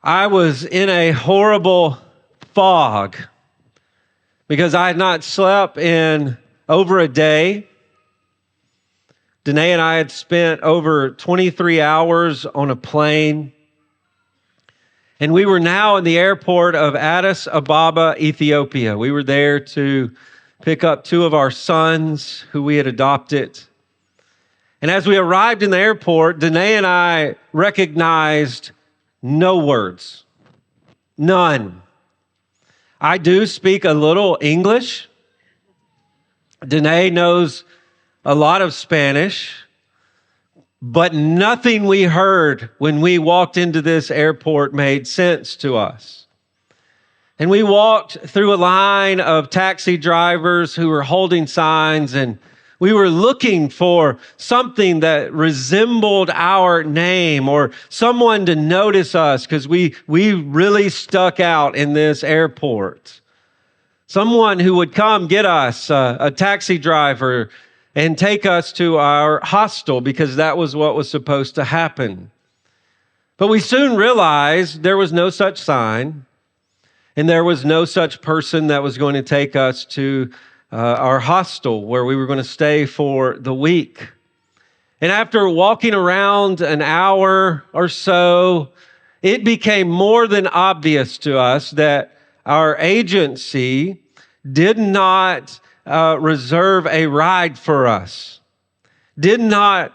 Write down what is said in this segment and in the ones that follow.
I was in a horrible fog because I had not slept in over a day. Danae and I had spent over 23 hours on a plane, and we were now in the airport of Addis Ababa, Ethiopia. We were there to pick up two of our sons who we had adopted. And as we arrived in the airport, Danae and I recognized no words. None. I do speak a little English. Danae knows a lot of Spanish, but nothing we heard when we walked into this airport made sense to us. And we walked through a line of taxi drivers who were holding signs, and we were looking for something that resembled our name or someone to notice us because we really stuck out in this airport. Someone who would come get us, a taxi driver, and take us to our hostel because that was what was supposed to happen. But we soon realized there was no such sign, and there was no such person that was going to take us to our hostel where we were going to stay for the week. And after walking around an hour or so, it became more than obvious to us that our agency did not reserve a ride for us, did not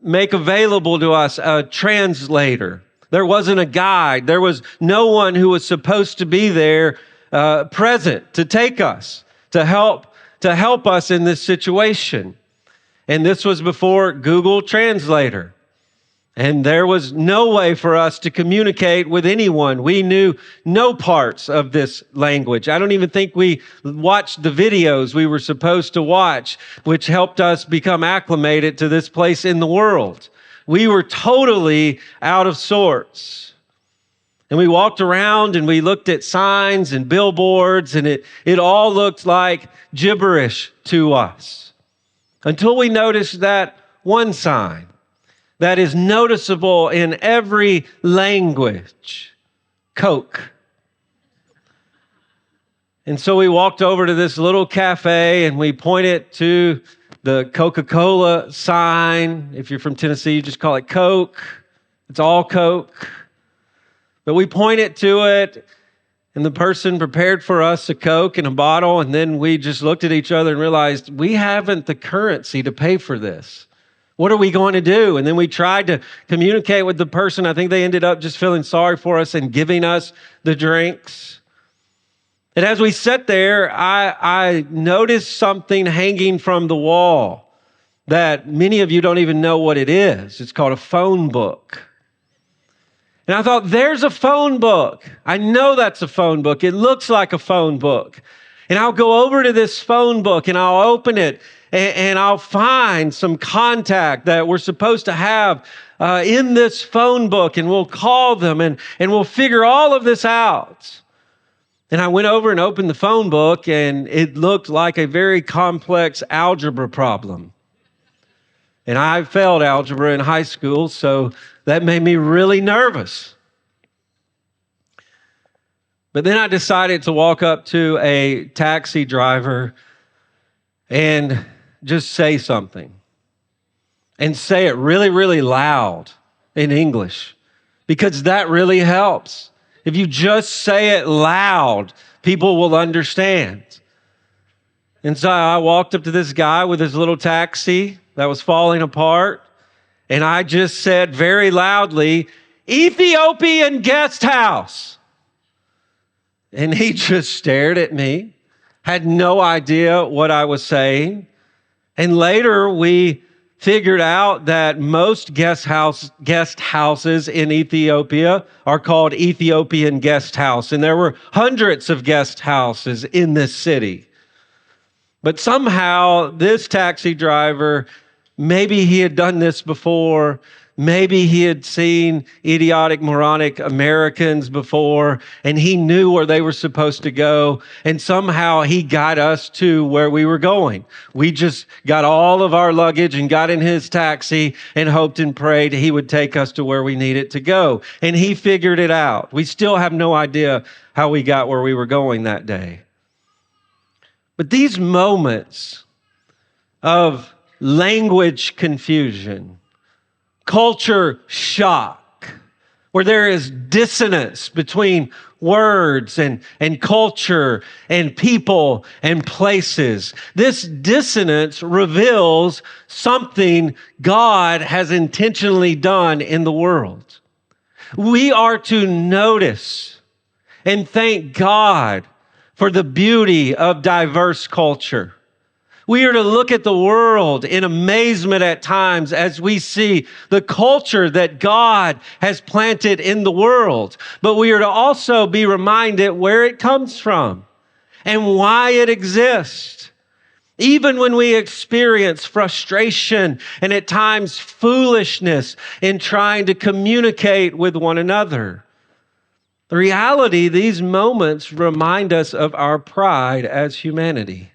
make available to us a translator. There wasn't a guide. There was no one who was supposed to be there present to take us, to help us in this situation. And this was before Google Translator. And there was no way for us to communicate with anyone. We knew no parts of this language. I don't even think we watched the videos we were supposed to watch, which helped us become acclimated to this place in the world. We were totally out of sorts. And we walked around and we looked at signs and billboards, and it all looked like gibberish to us until we noticed that one sign that is noticeable in every language: Coke. And so we walked over to this little cafe and we pointed to the Coca-Cola sign. If you're from Tennessee, you just call it Coke. It's all Coke. But we pointed to it, and the person prepared for us a Coke in a bottle, and then we just looked at each other and realized we haven't the currency to pay for this. What are we going to do? And then we tried to communicate with the person. I think they ended up just feeling sorry for us and giving us the drinks. And as we sat there, I noticed something hanging from the wall that many of you don't even know what it is. It's called a phone book. And I thought, there's a phone book. I know that's a phone book. It looks like a phone book. And I'll go over to this phone book and I'll open it and I'll find some contact that we're supposed to have in this phone book, and we'll call them and we'll figure all of this out. And I went over and opened the phone book, and it looked like a very complex algebra problem. And I failed algebra in high school, so that made me really nervous. But then I decided to walk up to a taxi driver and just say something. And say it really, really loud in English, because that really helps. If you just say it loud, people will understand. And so I walked up to this guy with his little taxi that was falling apart, and I just said very loudly, "Ethiopian guest house." And he just stared at me, had no idea what I was saying. And later we figured out that most guest houses in Ethiopia are called Ethiopian guest house. And there were hundreds of guest houses in this city. But somehow this taxi driver, maybe he had done this before, maybe he had seen idiotic, moronic Americans before, and he knew where they were supposed to go, and somehow he got us to where we were going. We just got all of our luggage and got in his taxi and hoped and prayed he would take us to where we needed to go. And he figured it out. We still have no idea how we got where we were going that day. But these moments of language confusion, culture shock, where there is dissonance between words and culture and people and places. This dissonance reveals something God has intentionally done in the world. We are to notice and thank God for the beauty of diverse culture. We are to look at the world in amazement at times as we see the culture that God has planted in the world. But we are to also be reminded where it comes from and why it exists. Even when we experience frustration and at times foolishness in trying to communicate with one another. The reality, these moments remind us of our pride as humanity.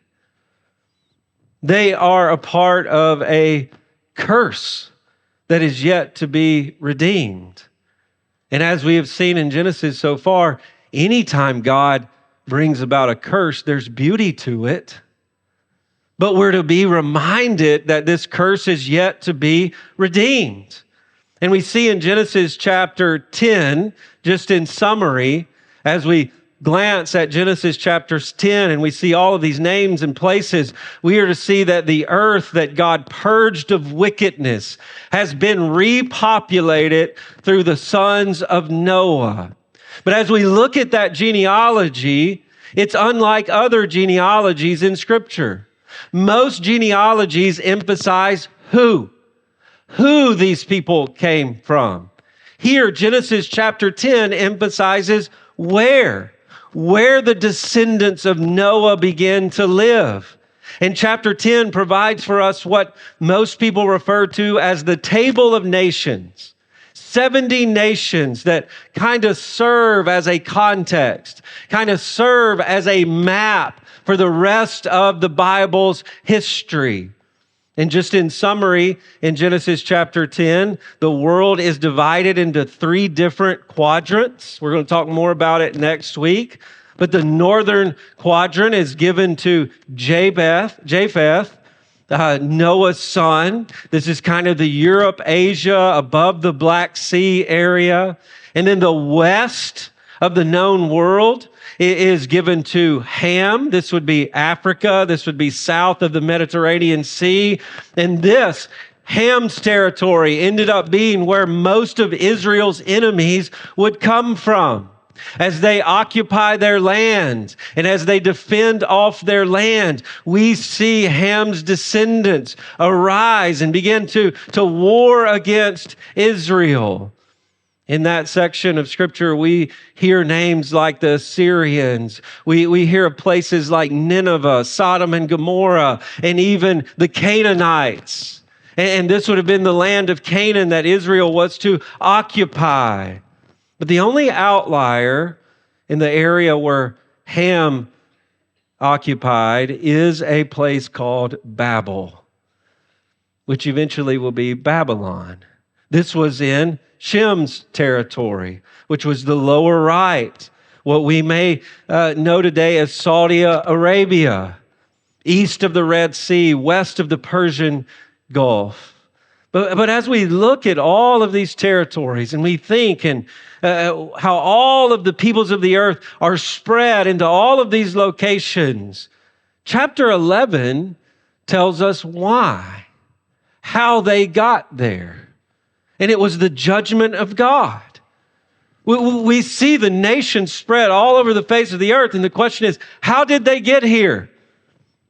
They are a part of a curse that is yet to be redeemed. And as we have seen in Genesis so far, anytime God brings about a curse, there's beauty to it. But we're to be reminded that this curse is yet to be redeemed. And we see in Genesis chapter 10, just in summary, as we glance at Genesis chapter 10 and we see all of these names and places, we are to see that the earth that God purged of wickedness has been repopulated through the sons of Noah. But as we look at that genealogy, it's unlike other genealogies in Scripture. Most genealogies emphasize who these people came from. Here, Genesis chapter 10 emphasizes where the descendants of Noah began to live. And chapter 10 provides for us what most people refer to as the table of nations. 70 nations that kind of serve as a context, kind of serve as a map for the rest of the Bible's history. And just in summary, in Genesis chapter 10, the world is divided into 3 different quadrants. We're going to talk more about it next week. But the northern quadrant is given to Japheth, Noah's son. This is kind of the Europe, Asia, above the Black Sea area. And then the west of the known world is given to Ham. This would be Africa. This would be south of the Mediterranean Sea. And this, Ham's territory, ended up being where most of Israel's enemies would come from. As they occupy their land and as they defend off their land, we see Ham's descendants arise and begin to war against Israel. In that section of Scripture, we hear names like the Assyrians. We hear of places like Nineveh, Sodom and Gomorrah, and even the Canaanites. And this would have been the land of Canaan that Israel was to occupy. But the only outlier in the area where Ham occupied is a place called Babel, which eventually will be Babylon. This was in Shem's territory, which was the lower right, what we may know today as Saudi Arabia, east of the Red Sea, west of the Persian Gulf. But as we look at all of these territories and we think and how all of the peoples of the earth are spread into all of these locations, chapter 11 tells us why, how they got there. And it was the judgment of God. We see the nations spread all over the face of the earth. And the question is, how did they get here?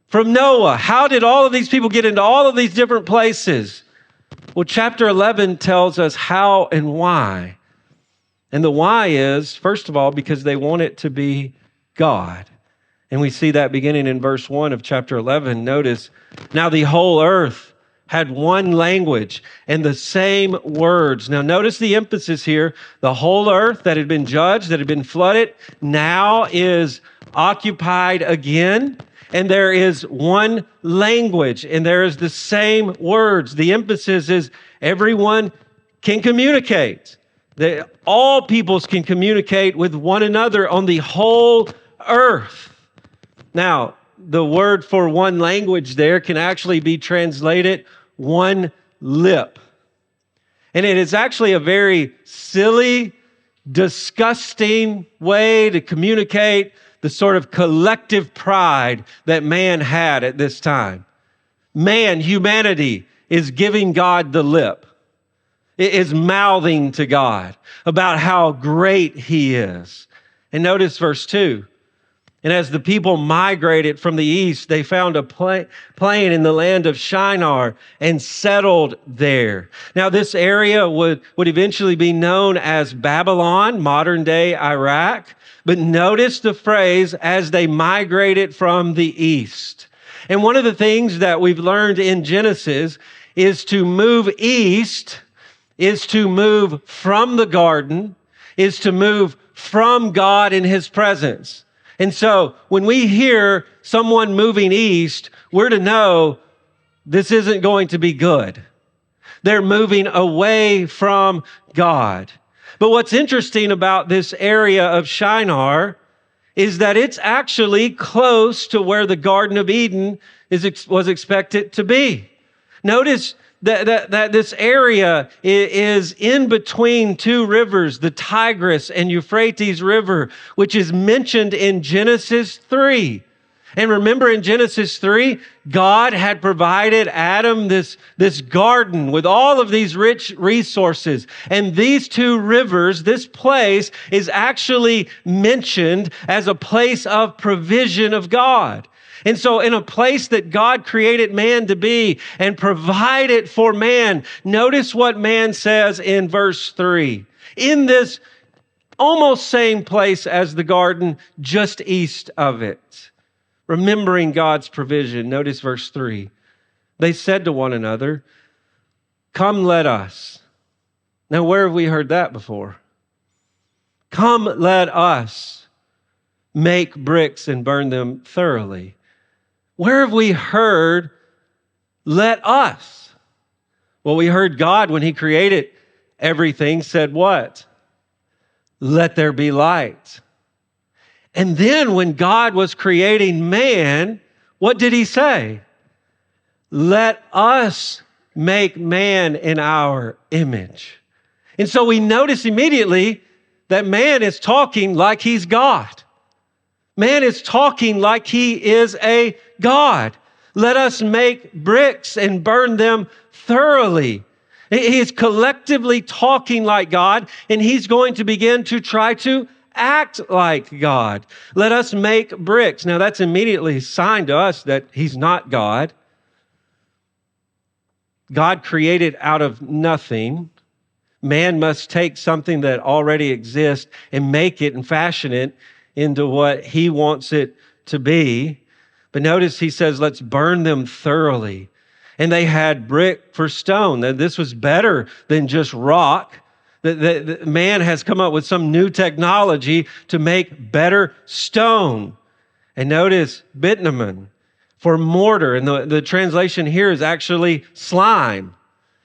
From Noah, how did all of these people get into all of these different places? Well, chapter 11 tells us how and why. And the why is, first of all, because they want it to be God. And we see that beginning in verse 1 of chapter 11. Notice, now the whole earth had one language and the same words. Now notice the emphasis here. The whole earth that had been judged, that had been flooded, now is occupied again. And there is one language and there is the same words. The emphasis is everyone can communicate. All peoples can communicate with one another on the whole earth. Now, the word for one language there can actually be translated one lip. And it is actually a very silly, disgusting way to communicate the sort of collective pride that man had at this time. Man, humanity, is giving God the lip. It is mouthing to God about how great he is. And notice verse 2. And as the people migrated from the east, they found a plain in the land of Shinar and settled there. Now, this area would eventually be known as Babylon, modern day Iraq. But notice the phrase, as they migrated from the east. And one of the things that we've learned in Genesis is to move east, is to move from the garden, is to move from God in his presence. And so when we hear someone moving east, we're to know this isn't going to be good. They're moving away from God. But what's interesting about this area of Shinar is that it's actually close to where the Garden of Eden was expected to be. Notice that this area is in between two rivers, the Tigris and Euphrates River, which is mentioned in Genesis 3. And remember in Genesis 3, God had provided Adam this garden with all of these rich resources. And these two rivers, this place is actually mentioned as a place of provision of God. And so in a place that God created man to be and provided for man, notice what man says in verse 3. In this almost same place as the garden, just east of it, remembering God's provision, notice verse 3. They said to one another, "Come, let us." Now, where have we heard that before? "Come, let us make bricks and burn them thoroughly." Where have we heard, "let us"? Well, we heard God when he created everything said what? "Let there be light." And then when God was creating man, what did he say? "Let us make man in our image." And so we notice immediately that man is talking like he's God. Man is talking like he is a God. Let us make bricks and burn them thoroughly. He is collectively talking like God, and he's going to begin to try to act like God. Let us make bricks. Now that's immediately a sign to us that he's not God. God created out of nothing. Man must take something that already exists and make it and fashion it into what he wants it to be. But notice he says, let's burn them thoroughly. And they had brick for stone. This was better than just rock. The man has come up with some new technology to make better stone. And notice bitumen for mortar. And the translation here is actually slime.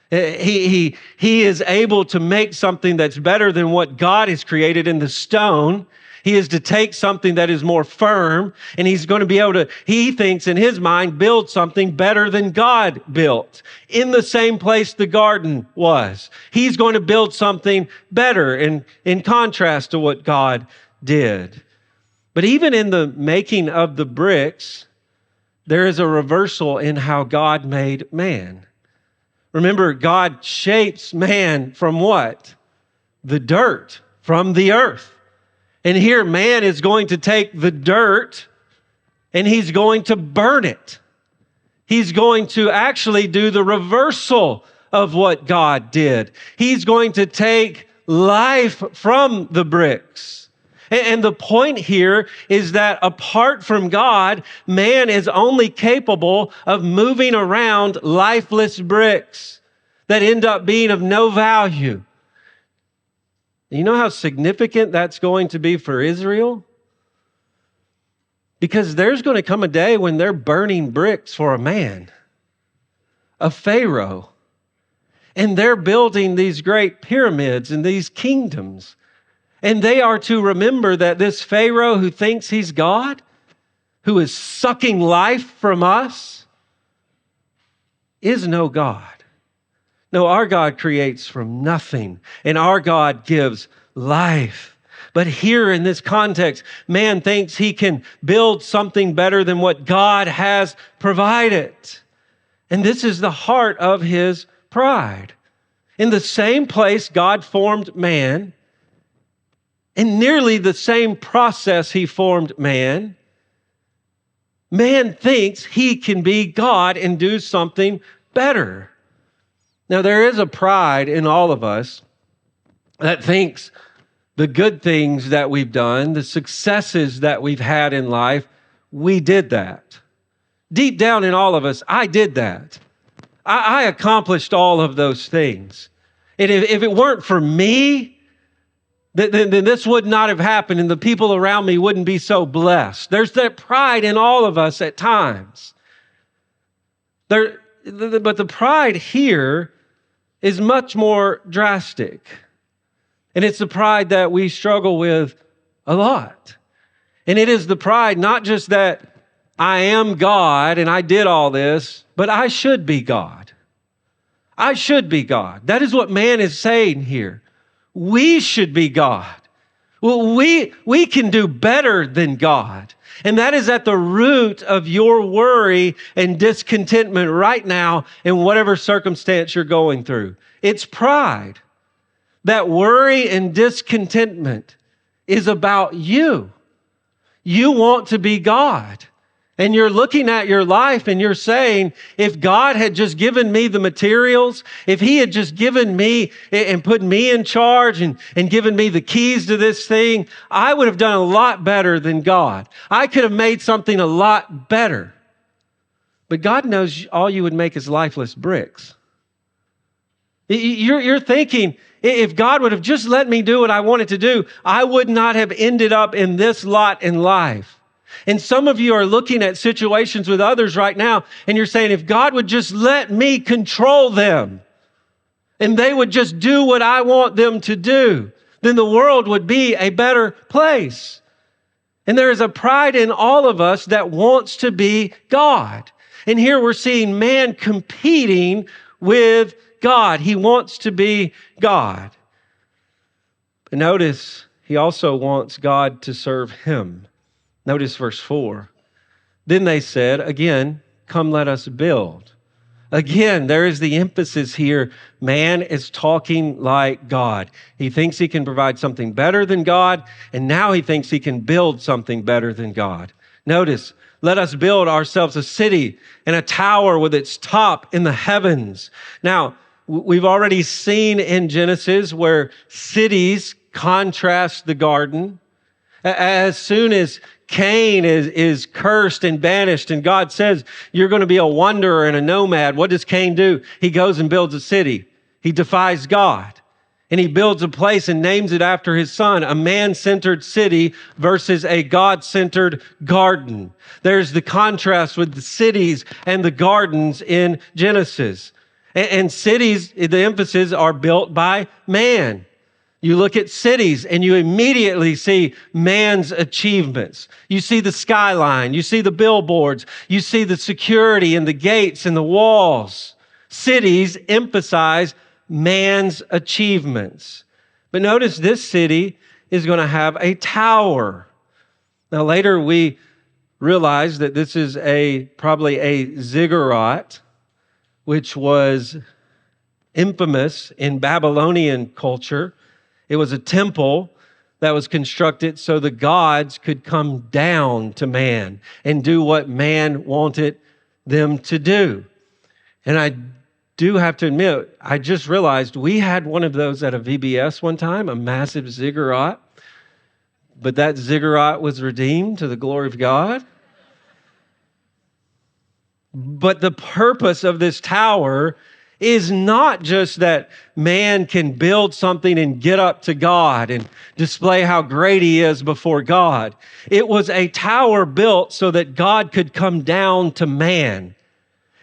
He is able to make something that's better than what God has created in the stone. He is to take something that is more firm, and he's going to be able to, he thinks in his mind, build something better than God built. In the same place the garden was. He's going to build something better in contrast to what God did. But even in the making of the bricks, there is a reversal in how God made man. Remember, God shapes man from what? The dirt, from the earth. And here man is going to take the dirt and he's going to burn it. He's going to actually do the reversal of what God did. He's going to take life from the bricks And the point here is that apart from God, man is only capable of moving around lifeless bricks that end up being of no value. You know how significant that's going to be for Israel? Because there's going to come a day when they're burning bricks for a man, a Pharaoh, and they're building these great pyramids and these kingdoms. And they are to remember that this Pharaoh who thinks he's God, who is sucking life from us, is no God. No, our God creates from nothing, and our God gives life. But here in this context, man thinks he can build something better than what God has provided. And this is the heart of his pride. In the same place God formed man, in nearly the same process he formed man, man thinks he can be God and do something better. Now, there is a pride in all of us that thinks the good things that we've done, the successes that we've had in life, we did that. Deep down in all of us, I did that. I accomplished all of those things. And if it weren't for me, then this would not have happened, and the people around me wouldn't be so blessed. There's that pride in all of us at times. But the pride here is much more drastic. And it's the pride that we struggle with a lot. And it is the pride not just that I am God and I did all this, but I should be God. I should be God. That is what man is saying here. We should be God. Well, we can do better than God. And that is at the root of your worry and discontentment right now in whatever circumstance you're going through. It's pride. That worry and discontentment is about you. You want to be God. And you're looking at your life and you're saying, if God had just given me the materials, if he had just given me and put me in charge and given me the keys to this thing, I would have done a lot better than God. I could have made something a lot better. But God knows all you would make is lifeless bricks. You're thinking, if God would have just let me do what I wanted to do, I would not have ended up in this lot in life. And some of you are looking at situations with others right now, and you're saying, if God would just let me control them, and they would just do what I want them to do, then the world would be a better place. And there is a pride in all of us that wants to be God. And here we're seeing man competing with God. He wants to be God. But notice, he also wants God to serve him. Notice verse 4. Then they said, again, come let us build. Again, there is the emphasis here. Man is talking like God. He thinks he can provide something better than God, and now he thinks he can build something better than God. Notice, let us build ourselves a city and a tower with its top in the heavens. Now, we've already seen in Genesis where cities contrast the garden. As soon as Cain is cursed and banished, and God says, you're going to be a wanderer and a nomad, what does Cain do? He goes and builds a city. He defies God. And he builds a place and names it after his son, a man-centered city versus a God-centered garden. There's the contrast with the cities and the gardens in Genesis. And cities, the emphasis, are built by man. You look at cities and you immediately see man's achievements. You see the skyline, you see the billboards, you see the security and the gates and the walls. Cities emphasize man's achievements. But notice this city is going to have a tower. Now later we realize that this is probably a ziggurat, which was infamous in Babylonian culture. It was a temple that was constructed so the gods could come down to man and do what man wanted them to do. And I do have to admit, I just realized we had one of those at a VBS one time, a massive ziggurat. but that ziggurat was redeemed to the glory of God. But the purpose of this tower is not just that man can build something and get up to God and display how great he is before God. It was a tower built so that God could come down to man.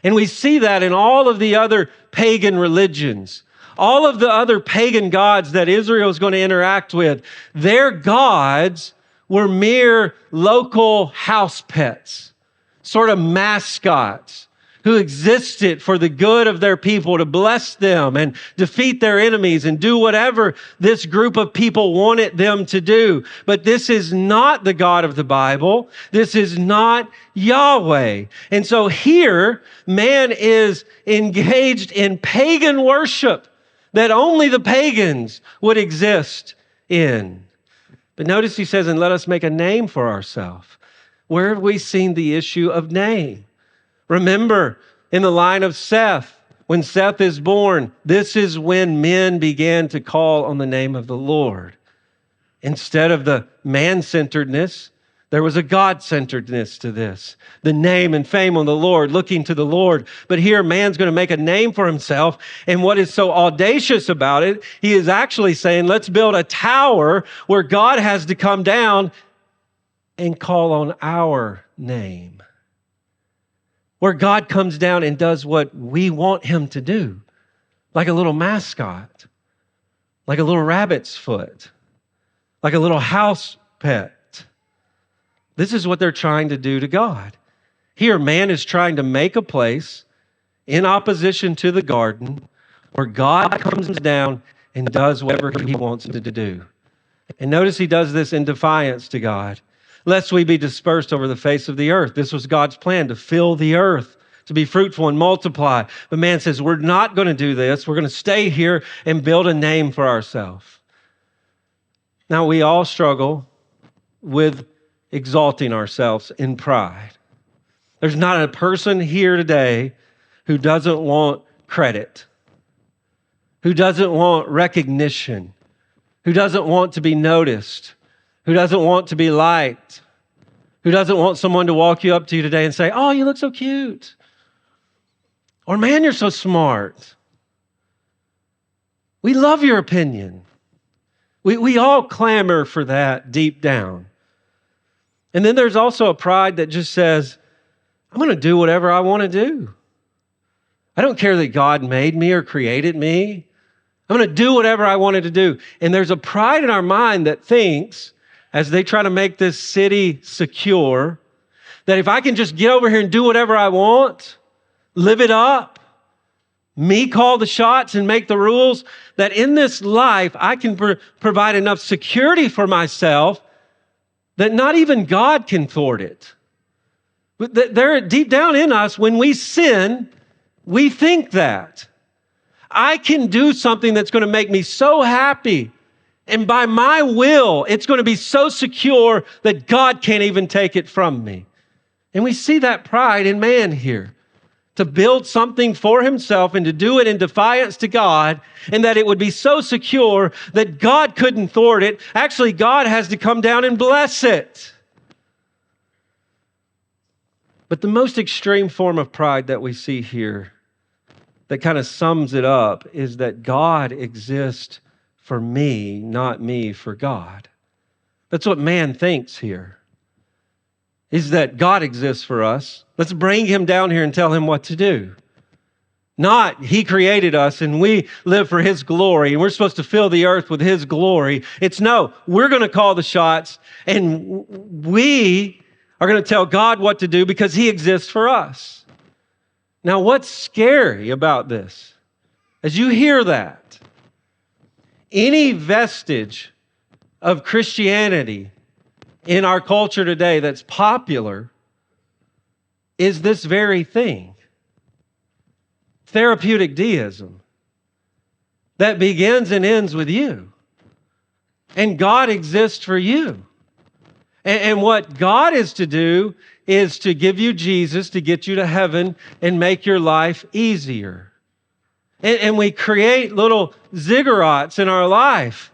And we see that in all of the other pagan religions. All of the other pagan gods that Israel is going to interact with, their gods were mere local house pets, sort of mascots who existed for the good of their people, to bless them and defeat their enemies and do whatever this group of people wanted them to do. But this is not the God of the Bible. This is not Yahweh. And so here, man is engaged in pagan worship that only the pagans would exist in. But notice he says, and let us make a name for ourselves. Where have we seen the issue of name? Remember, in the line of Seth, when Seth is born, this is when men began to call on the name of the Lord. Instead of the man-centeredness, there was a God-centeredness to this. The name and fame of the Lord, looking to the Lord. But here, man's going to make a name for himself. And what is so audacious about it, he is actually saying, let's build a tower where God has to come down and call on our name. Where God comes down and does what we want him to do. Like a little mascot. Like a little rabbit's foot. Like a little house pet. This is what they're trying to do to God. Here, man is trying to make a place in opposition to the garden where God comes down and does whatever he wants to do. And notice he does this in defiance to God. Lest we be dispersed over the face of the earth. This was God's plan, to fill the earth, to be fruitful and multiply. But man says, we're not going to do this. We're going to stay here and build a name for ourselves. Now, we all struggle with exalting ourselves in pride. There's not a person here today who doesn't want credit, who doesn't want recognition, who doesn't want to be noticed, who doesn't want to be liked, who doesn't want someone to walk you up to you today and say, oh, you look so cute. Or, man, you're so smart. We love your opinion. We all clamor for that deep down. And then there's also a pride that just says, I'm going to do whatever I want to do. I don't care that God made me or created me. I'm going to do whatever I wanted to do. And there's a pride in our mind that thinks, as they try to make this city secure, that if I can just get over here and do whatever I want, live it up, me call the shots and make the rules, that in this life I can provide enough security for myself that not even God can thwart it. But there, deep down in us, when we sin, we think that. I can do something that's going to make me so happy. And by my will, it's going to be so secure that God can't even take it from me. And we see that pride in man here. To build something for himself and to do it in defiance to God, and that it would be so secure that God couldn't thwart it. Actually, God has to come down and bless it. But the most extreme form of pride that we see here, that kind of sums it up, is that God exists for me, not me for God. That's what man thinks here, is that God exists for us. Let's bring him down here and tell him what to do. Not he created us and we live for his glory and we're supposed to fill the earth with his glory. It's no, we're going to call the shots and we are going to tell God what to do because he exists for us. Now, what's scary about this? As you hear that, any vestige of Christianity in our culture today that's popular is this very thing. Therapeutic deism that begins and ends with you. And God exists for you. And what God is to do is to give you Jesus to get you to heaven and make your life easier. And we create little ziggurats in our life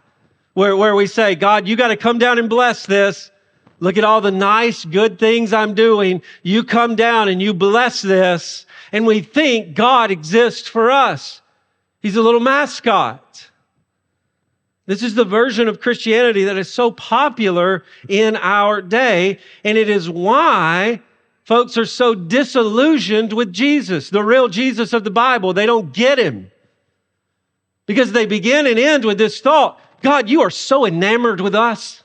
where we say, God, you got to come down and bless this. Look at all the nice, good things I'm doing. You come down and you bless this. And we think God exists for us. He's a little mascot. This is the version of Christianity that is so popular in our day. And it is why folks are so disillusioned with Jesus, the real Jesus of the Bible. They don't get him. Because they begin and end with this thought, God, you are so enamored with us.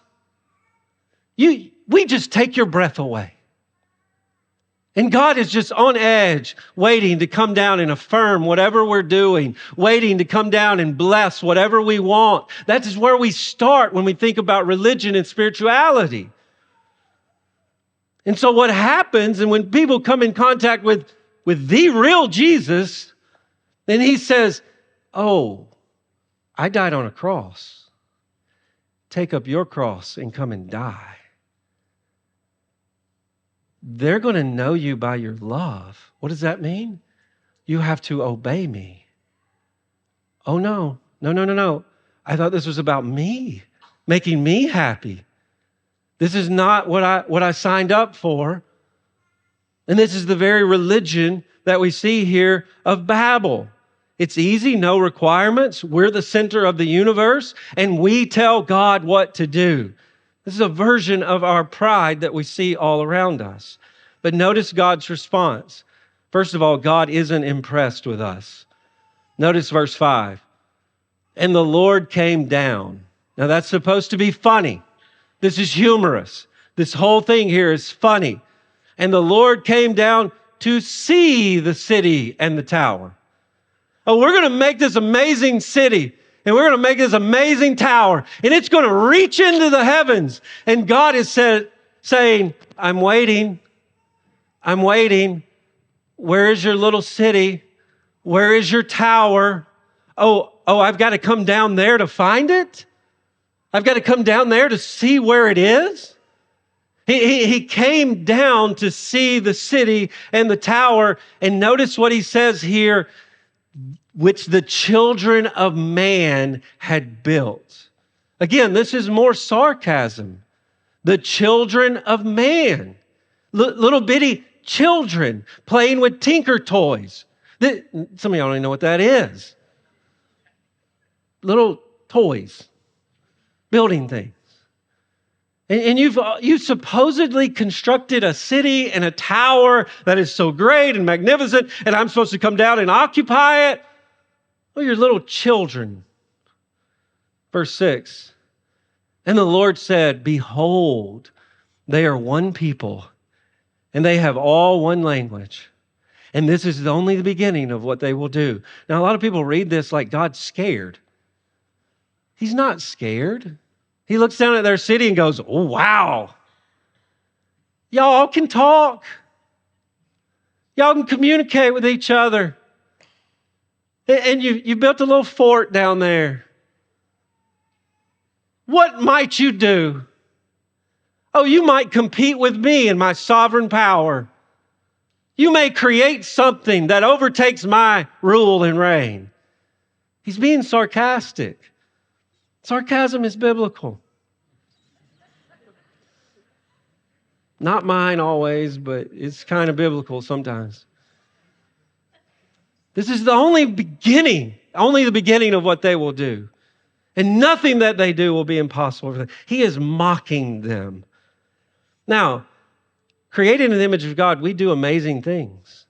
We just take your breath away. And God is just on edge, waiting to come down and affirm whatever we're doing, waiting to come down and bless whatever we want. That is where we start when we think about religion and spirituality. And so what happens, and when people come in contact with the real Jesus, then he says, oh, I died on a cross. Take up your cross and come and die. They're going to know you by your love. What does that mean? You have to obey me. Oh, no. I thought this was about me, making me happy. This is not what I signed up for. And this is the very religion that we see here of Babel. It's easy, no requirements. We're the center of the universe, and we tell God what to do. This is a version of our pride that we see all around us. But notice God's response. First of all, God isn't impressed with us. Notice verse 5. And the Lord came down. Now that's supposed to be funny. This is humorous. This whole thing here is funny. And the Lord came down to see the city and the tower. Oh, we're going to make this amazing city. And we're going to make this amazing tower. And it's going to reach into the heavens. And God is saying, I'm waiting. I'm waiting. Where is your little city? Where is your tower? Oh, I've got to come down there to find it? I've got to come down there to see where it is? He came down to see the city and the tower. And notice what he says here, which the children of man had built. Again, this is more sarcasm. The children of man. Little bitty children playing with tinker toys. Some of y'all don't even know what that is. Little toys. Building things. And you've supposedly constructed a city and a tower that is so great and magnificent, and I'm supposed to come down and occupy it. Oh, you're little children. Verse 6. And the Lord said, behold, they are one people, and they have all one language. And this is only the beginning of what they will do. Now, a lot of people read this like God's scared. He's not scared. He looks down at their city and goes, oh, wow. Y'all can talk. Y'all can communicate with each other. And you built a little fort down there. What might you do? Oh, you might compete with me in my sovereign power. You may create something that overtakes my rule and reign. He's being sarcastic. Sarcasm is biblical. Not mine always, but it's kind of biblical sometimes. This is only the beginning of what they will do. And nothing that they do will be impossible for them. He is mocking them. Now, created in the image of God, we do amazing things.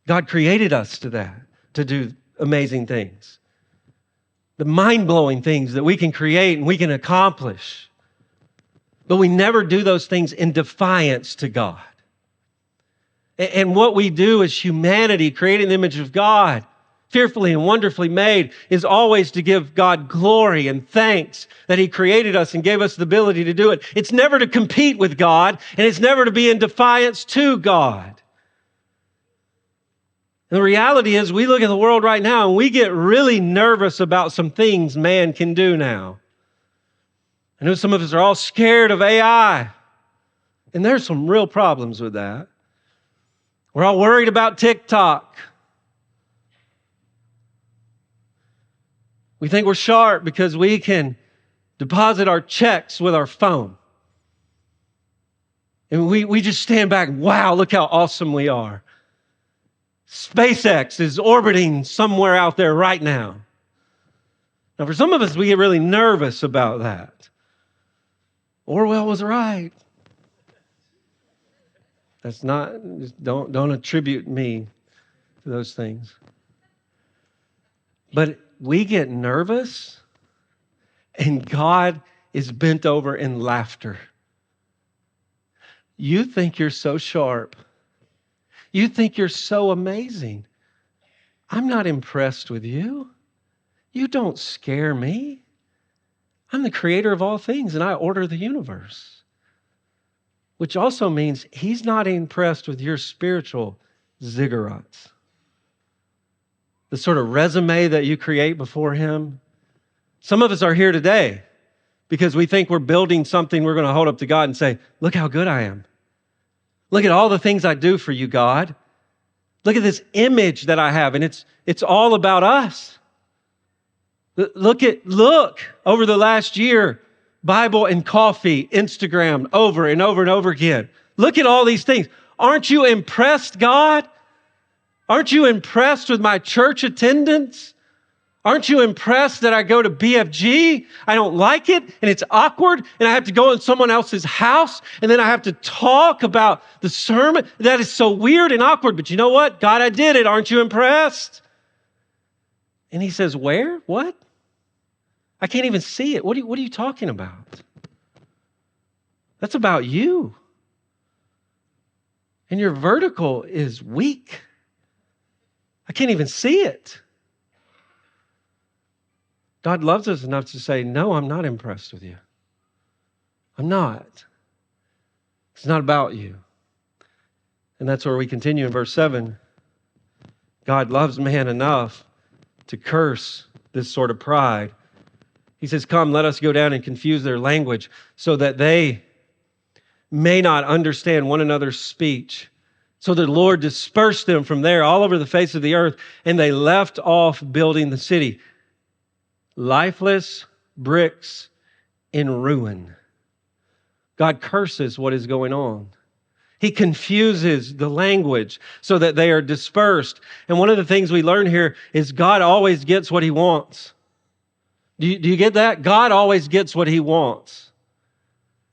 God created us to do amazing things. The mind-blowing things that we can create and we can accomplish. But we never do those things in defiance to God. And what we do as humanity, created in the image of God, fearfully and wonderfully made, is always to give God glory and thanks that He created us and gave us the ability to do it. It's never to compete with God, and it's never to be in defiance to God. And the reality is, we look at the world right now and we get really nervous about some things man can do now. I know some of us are all scared of AI, and there's some real problems with that. We're all worried about TikTok. We think we're sharp because we can deposit our checks with our phone. And we just stand back, wow, look how awesome we are. SpaceX is orbiting somewhere out there right now. Now, for some of us, we get really nervous about that. Orwell was right. That's not, don't attribute me to those things. But we get nervous, and God is bent over in laughter. You think you're so sharp. You think you're so amazing. I'm not impressed with you. You don't scare me. I'm the creator of all things, and I order the universe. Which also means he's not impressed with your spiritual ziggurats. The sort of resume that you create before him. Some of us are here today because we think we're building something we're going to hold up to God and say, look how good I am. Look at all the things I do for you, God. Look at this image that I have, and it's all about us. Look over the last year, Bible and coffee, Instagram, over and over and over again. Look at all these things. Aren't you impressed, God? Aren't you impressed with my church attendance? Aren't you impressed that I go to BFG? I don't like it, and it's awkward, and I have to go in someone else's house, and then I have to talk about the sermon. That is so weird and awkward, but you know what? God, I did it. Aren't you impressed? And he says, where? What? I can't even see it. What are you talking about? That's about you. And your vertical is weak. I can't even see it. God loves us enough to say, no, I'm not impressed with you. I'm not. It's not about you. And that's where we continue in verse 7. God loves man enough to curse this sort of pride. He says, come, let us go down and confuse their language so that they may not understand one another's speech. So the Lord dispersed them from there all over the face of the earth, and they left off building the city. Lifeless bricks in ruin. God curses what is going on. He confuses the language so that they are dispersed. And one of the things we learn here is God always gets what he wants. Do you get that? God always gets what he wants.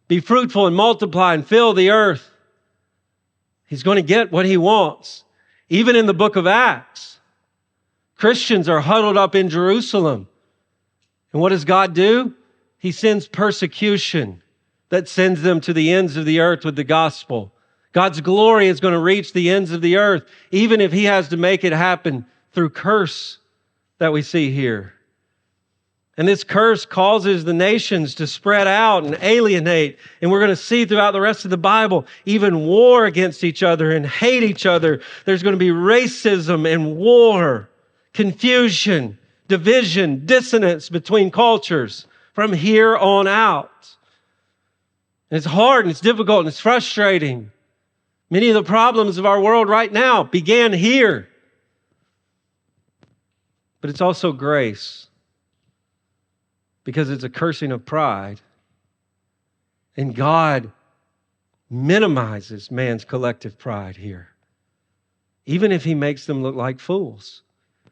Be fruitful and multiply and fill the earth. He's going to get what he wants. Even in the book of Acts, Christians are huddled up in Jerusalem. And what does God do? He sends persecution that sends them to the ends of the earth with the gospel. God's glory is going to reach the ends of the earth, even if he has to make it happen through curse that we see here. And this curse causes the nations to spread out and alienate. And we're going to see throughout the rest of the Bible, even war against each other and hate each other. There's going to be racism and war, confusion, division, dissonance between cultures from here on out. And it's hard and it's difficult and it's frustrating. Many of the problems of our world right now began here. But it's also grace. Because it's a cursing of pride. And God minimizes man's collective pride here. Even if he makes them look like fools,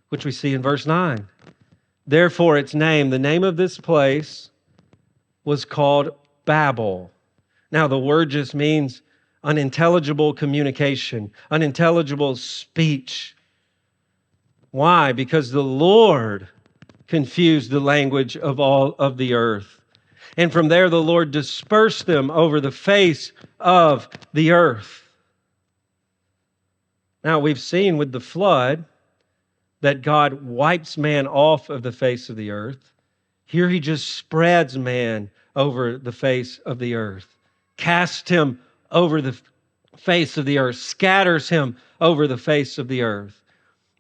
which we see in verse 9. Therefore, its name, the name of this place was called Babel. Now, the word just means unintelligible communication, unintelligible speech. Why? Because the Lord confused the language of all of the earth. And from there, the Lord dispersed them over the face of the earth. Now, we've seen with the flood that God wipes man off of the face of the earth. Here he just spreads man over the face of the earth, casts him over the face of the earth, scatters him over the face of the earth.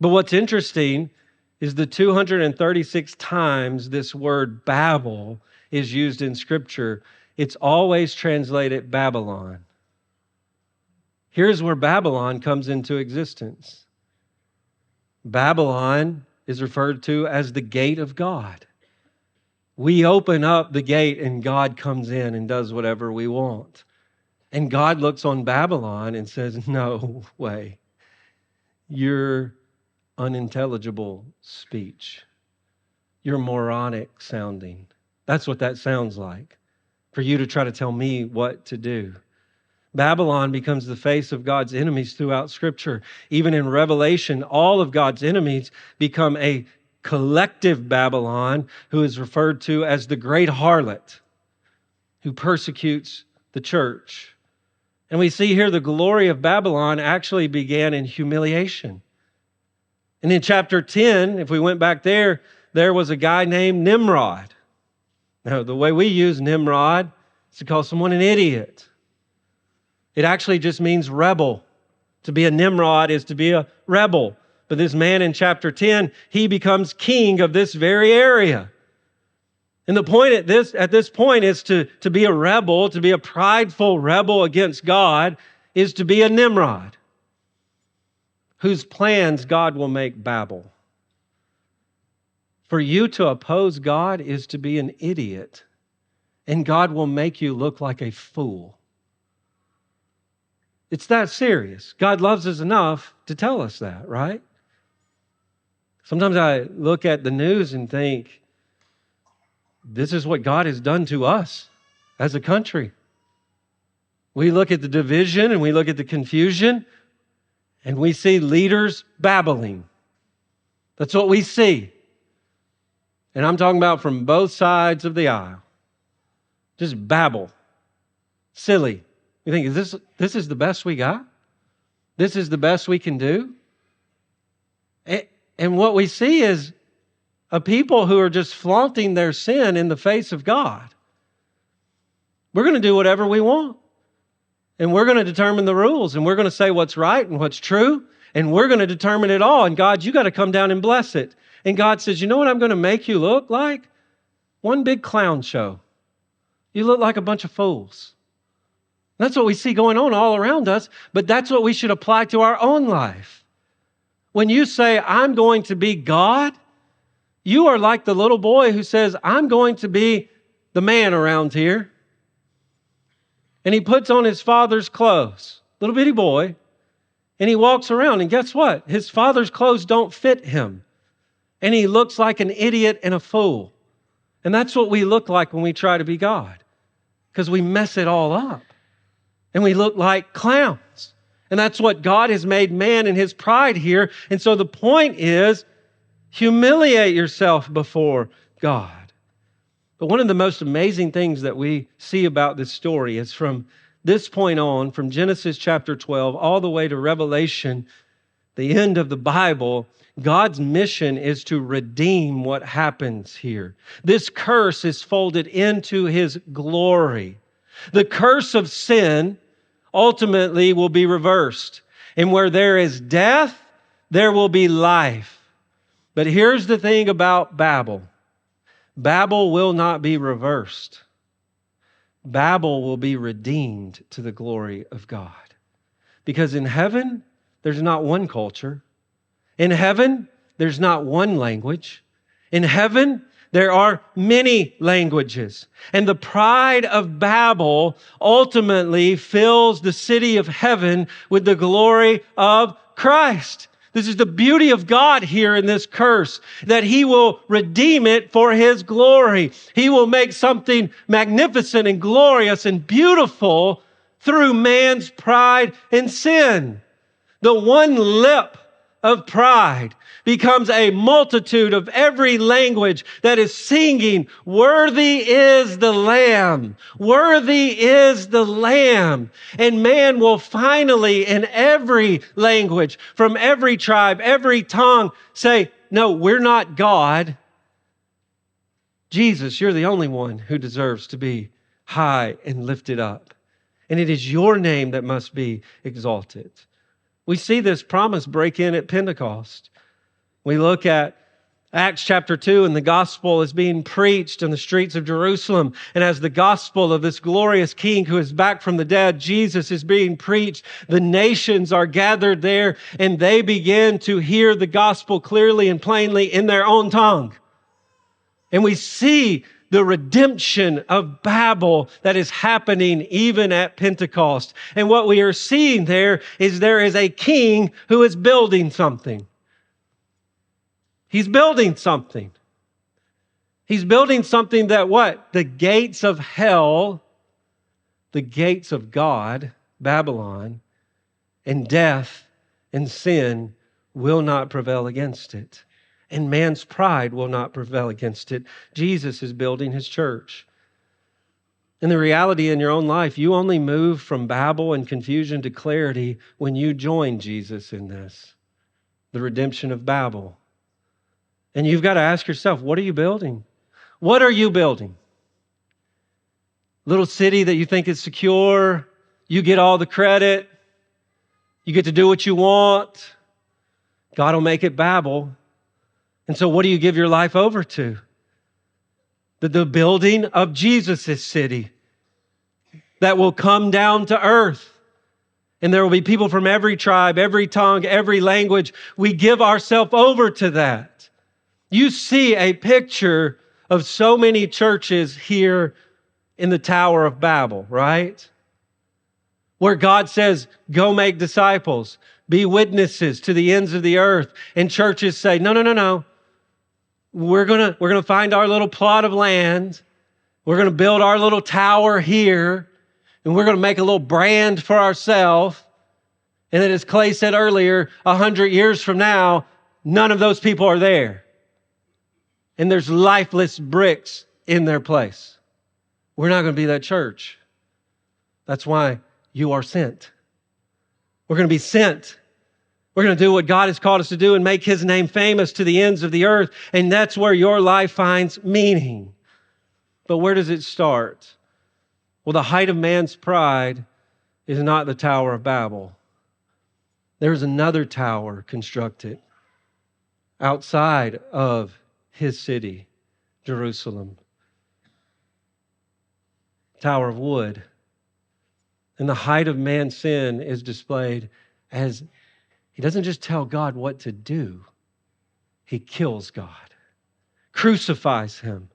But what's interesting is the 236 times this word Babel is used in Scripture, it's always translated Babylon. Here's where Babylon comes into existence. Babylon is referred to as the gate of God. We open up the gate and God comes in and does whatever we want. And God looks on Babylon and says, no way. Your unintelligible speech. You're moronic sounding. That's what that sounds like. For you to try to tell me what to do. Babylon becomes the face of God's enemies throughout Scripture. Even in Revelation, all of God's enemies become a collective Babylon who is referred to as the great harlot who persecutes the church. And we see here the glory of Babylon actually began in humiliation. And in chapter 10, if we went back there was a guy named Nimrod. Now, the way we use Nimrod is to call someone an idiot. It actually just means rebel. To be a Nimrod is to be a rebel. But this man in chapter 10, he becomes king of this very area. And the point at this point is to be a rebel, to be a prideful rebel against God, is to be a Nimrod, whose plans God will make babble. For you to oppose God is to be an idiot, and God will make you look like a fool. It's that serious. God loves us enough to tell us that, right? Sometimes I look at the news and think, this is what God has done to us as a country. We look at the division and we look at the confusion and we see leaders babbling. That's what we see. And I'm talking about from both sides of the aisle. Just babble. Silly. You think, this is the best we got? This is the best we can do? And what we see is a people who are just flaunting their sin in the face of God. We're going to do whatever we want. And we're going to determine the rules. And we're going to say what's right and what's true. And we're going to determine it all. And God, you got to come down and bless it. And God says, you know what I'm going to make you look like? One big clown show. You look like a bunch of fools. That's what we see going on all around us, but that's what we should apply to our own life. When you say, I'm going to be God, you are like the little boy who says, I'm going to be the man around here. And he puts on his father's clothes, little bitty boy, and he walks around, and guess what? His father's clothes don't fit him. And he looks like an idiot and a fool. And that's what we look like when we try to be God, because we mess it all up. And we look like clowns. And that's what God has made man in his pride here. And so the point is, humiliate yourself before God. But one of the most amazing things that we see about this story is from this point on, from Genesis chapter 12 all the way to Revelation, the end of the Bible, God's mission is to redeem what happens here. This curse is folded into his glory. The curse of sin ultimately will be reversed. And where there is death, there will be life. But here's the thing about Babel. Babel will not be reversed. Babel will be redeemed to the glory of God. Because in heaven, there's not one culture. In heaven, there's not one language. In heaven, there are many languages. And the pride of Babel ultimately fills the city of heaven with the glory of Christ. This is the beauty of God here in this curse, that he will redeem it for his glory. He will make something magnificent and glorious and beautiful through man's pride and sin. The one lip of pride becomes a multitude of every language that is singing, worthy is the Lamb, worthy is the Lamb. And man will finally, in every language, from every tribe, every tongue, say, no, we're not God. Jesus, you're the only one who deserves to be high and lifted up. And it is your name that must be exalted. We see this promise break in at Pentecost. We look at Acts chapter 2, and the gospel is being preached in the streets of Jerusalem. And as the gospel of this glorious King who is back from the dead, Jesus, is being preached, the nations are gathered there, and they begin to hear the gospel clearly and plainly in their own tongue. And we see the redemption of Babel that is happening even at Pentecost. And what we are seeing there is a king who is building something. He's building something. He's building something that what? The gates of hell, the gates of God, Babylon, and death and sin will not prevail against it. And man's pride will not prevail against it. Jesus is building his church. And the reality in your own life, you only move from Babel and confusion to clarity when you join Jesus in this, the redemption of Babel. And you've got to ask yourself, what are you building? What are you building? Little city that you think is secure, you get all the credit, you get to do what you want. God will make it Babel. And so what do you give your life over to? The building of Jesus' city that will come down to earth. And there will be people from every tribe, every tongue, every language. We give ourselves over to that. You see a picture of so many churches here in the Tower of Babel, right? Where God says, go make disciples, be witnesses to the ends of the earth. And churches say, no. We're gonna find our little plot of land. We're gonna build our little tower here, and we're gonna make a little brand for ourselves. And then, as Clay said earlier, 100 years from now, none of those people are there. And there's lifeless bricks in their place. We're not gonna be that church. That's why you are sent. We're gonna be sent. We're going to do what God has called us to do and make his name famous to the ends of the earth. And that's where your life finds meaning. But where does it start? Well, the height of man's pride is not the Tower of Babel. There's another tower constructed outside of his city, Jerusalem. Tower of wood. And the height of man's sin is displayed as he doesn't just tell God what to do. He kills God, crucifies him.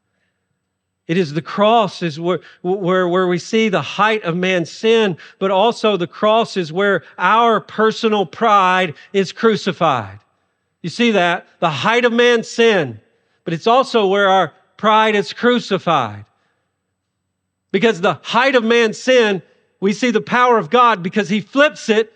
It is the cross is where we see the height of man's sin, but also the cross is where our personal pride is crucified. You see that? The height of man's sin, but it's also where our pride is crucified. Because the height of man's sin, we see the power of God because he flips it,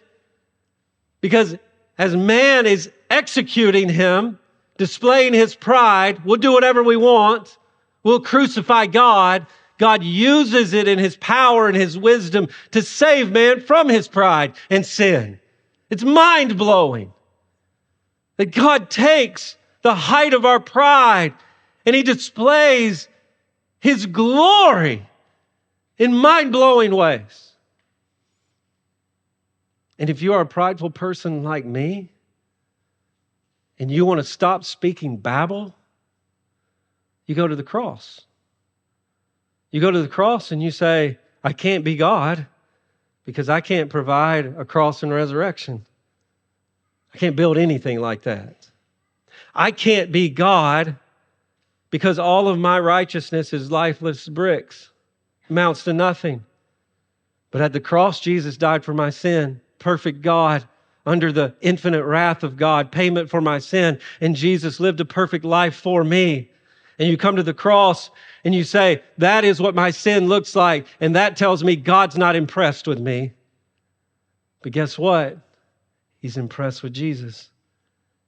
because as man is executing him, displaying his pride, we'll do whatever we want. We'll crucify God. God uses it in his power and his wisdom to save man from his pride and sin. It's mind-blowing that God takes the height of our pride and he displays his glory in mind-blowing ways. And if you are a prideful person like me, and you want to stop speaking Babel, you go to the cross. You go to the cross and you say, I can't be God because I can't provide a cross and resurrection. I can't build anything like that. I can't be God because all of my righteousness is lifeless bricks, amounts to nothing. But at the cross, Jesus died for my sin. Perfect God, under the infinite wrath of God, payment for my sin. And Jesus lived a perfect life for me. And you come to the cross and you say, that is what my sin looks like. And that tells me God's not impressed with me. But guess what? He's impressed with Jesus.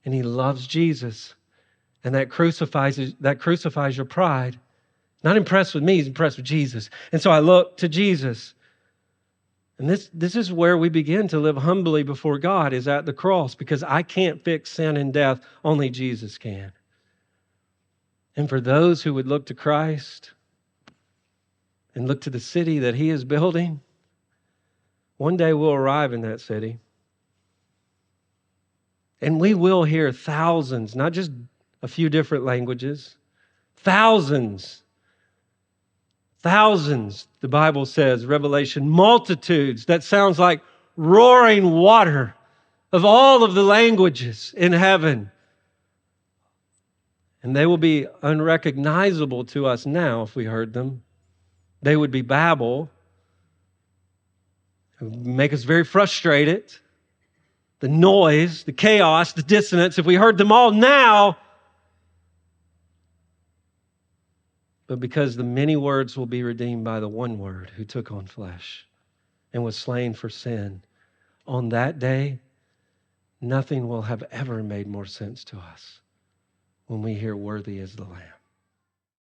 And he loves Jesus. And that crucifies your pride. Not impressed with me, he's impressed with Jesus. And so I look to Jesus. And this is where we begin to live humbly before God, is at the cross, because I can't fix sin and death. Only Jesus can. And for those who would look to Christ and look to the city that he is building, one day we'll arrive in that city. And we will hear thousands, not just a few different languages, thousands, the Bible says, Revelation, multitudes. That sounds like roaring water of all of the languages in heaven. And they will be unrecognizable to us now if we heard them. They would be babble. It would make us very frustrated. The noise, the chaos, the dissonance, if we heard them all now. But because the many words will be redeemed by the one word who took on flesh and was slain for sin, on that day, nothing will have ever made more sense to us when we hear worthy is the Lamb.